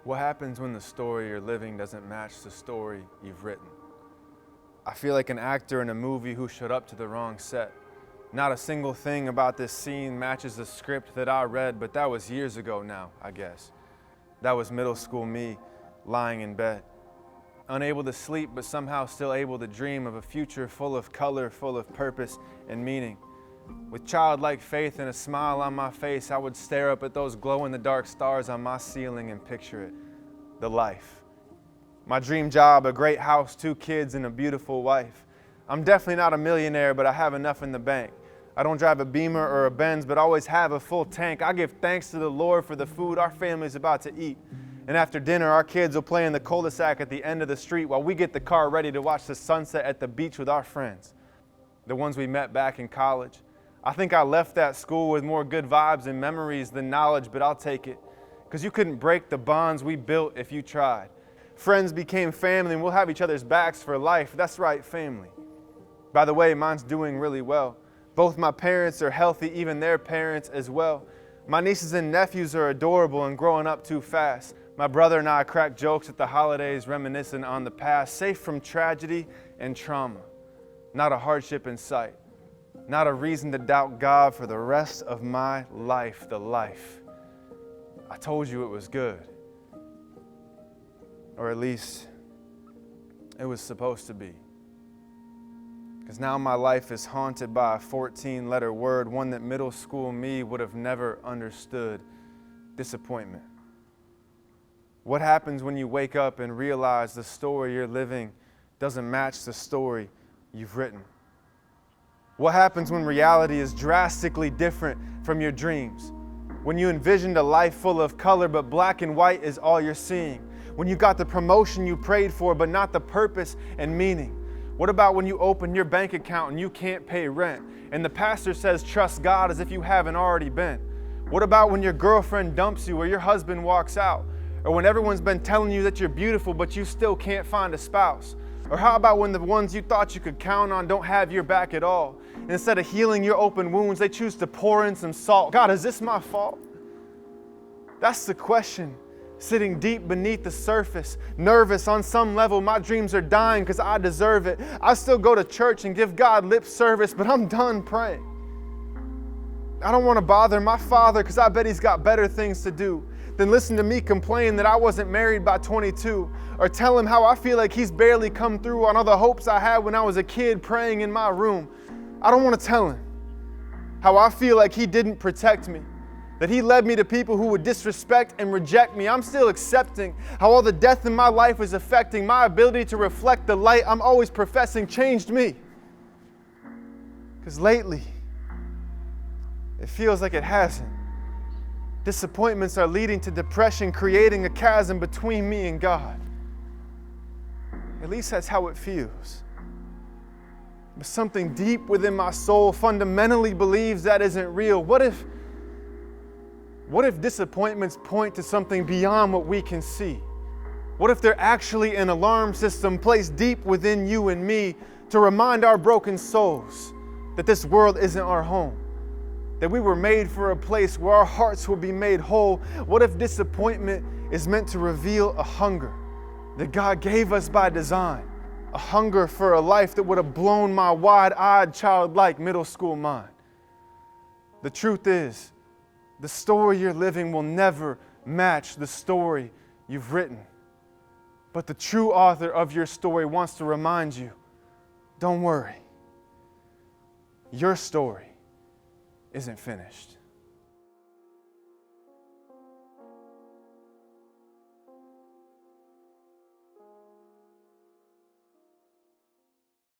What happens when the story you're living doesn't match the story you've written? I feel like an actor in a movie who showed up to the wrong set. Not a single thing about this scene matches the script that I read, but that was years ago now, I guess. That was middle school me, lying in bed. Unable to sleep, but somehow still able to dream of a future full of color, full of purpose and meaning. With childlike faith and a smile on my face, I would stare up at those glow-in-the-dark stars on my ceiling and picture it, the life. My dream job, a great house, 2 kids, and a beautiful wife. I'm definitely not a millionaire, but I have enough in the bank. I don't drive a Beamer or a Benz, but always have a full tank. I give thanks to the Lord for the food our family's about to eat. And after dinner, our kids will play in the cul-de-sac at the end of the street while we get the car ready to watch the sunset at the beach with our friends, the ones we met back in college. I think I left that school with more good vibes and memories than knowledge, but I'll take it, because you couldn't break the bonds we built if you tried. Friends became family, and we'll have each other's backs for life. That's right, family. By the way, mine's doing really well. Both my parents are healthy, even their parents as well. My nieces and nephews are adorable and growing up too fast. My brother and I crack jokes at the holidays, reminiscing on the past, safe from tragedy and trauma. Not a hardship in sight. Not a reason to doubt God for the rest of my life, the life. I told you it was good. Or at least it was supposed to be. Because now my life is haunted by a 14-letter word, one that middle school me would have never understood: disappointment. What happens when you wake up and realize the story you're living doesn't match the story you've written? What happens when reality is drastically different from your dreams? When you envisioned a life full of color, but black and white is all you're seeing? When you got the promotion you prayed for, but not the purpose and meaning? What about when you open your bank account and you can't pay rent, and the pastor says trust God as if you haven't already been? What about when your girlfriend dumps you or your husband walks out? Or when everyone's been telling you that you're beautiful, but you still can't find a spouse? Or how about when the ones you thought you could count on don't have your back at all? And instead of healing your open wounds, they choose to pour in some salt. God, is this my fault? That's the question sitting deep beneath the surface. Nervous on some level, my dreams are dying because I deserve it. I still go to church and give God lip service, but I'm done praying. I don't want to bother my father because I bet he's got better things to do than listen to me complain that I wasn't married by 22, or tell him how I feel like he's barely come through on all the hopes I had when I was a kid praying in my room. I don't want to tell him how I feel like he didn't protect me, that he led me to people who would disrespect and reject me. I'm still accepting how all the death in my life is affecting my ability to reflect the light I'm always professing changed me. Because lately, it feels like it hasn't. Disappointments are leading to depression, creating a chasm between me and God. At least that's how it feels. But something deep within my soul fundamentally believes that isn't real. What if disappointments point to something beyond what we can see? What if they're actually an alarm system placed deep within you and me to remind our broken souls that this world isn't our home? That we were made for a place where our hearts will be made whole? What if disappointment is meant to reveal a hunger that God gave us by design? A hunger for a life that would have blown my wide-eyed, childlike middle school mind. The truth is, the story you're living will never match the story you've written. But the true author of your story wants to remind you, don't worry. Your story isn't finished.